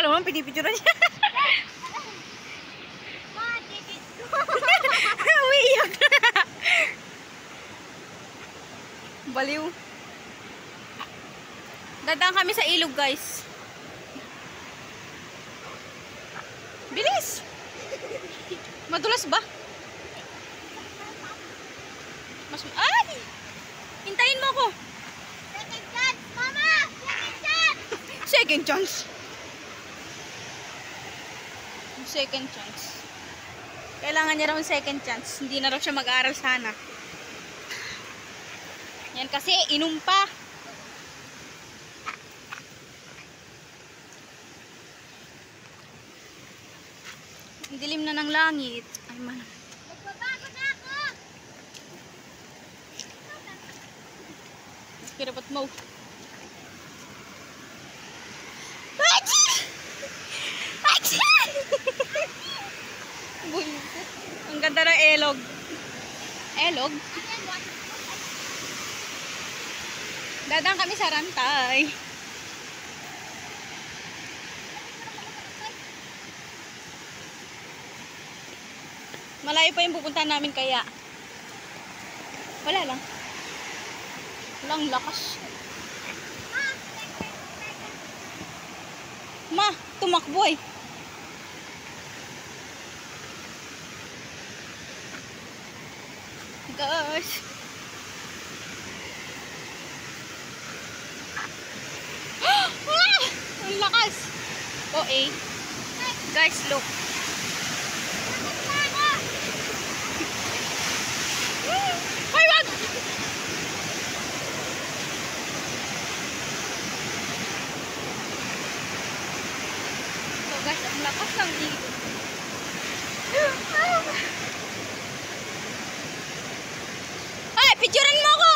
Kala mo, pinipicturan niya. Umiiyak na. Baliw. Dadaan kami sa ilog, guys. Bilis. Madulas ba? Ay! Hintayin mo ko. Second chance, mama! Second chance! Second chance. Second chance. Kailangan niya raw second chance. Hindi na raw siya mag-aaral sana. Yan kasi, inom pa. Ang dilim na ng langit. Ay, man. Magbabago na ako! Kirapat mo. Ang ganda ng elog. Elog? Dadaan kami sa Rantay. Malayo pa yung pupuntahan namin kaya. Wala lang. Walang lakas. Ma, tumakbo eh. Gosh. Ang lakas. Oh eh. Guys, look. Ay, wag! So guys, ang lakas ng ilog. Ay, picturean mo ako!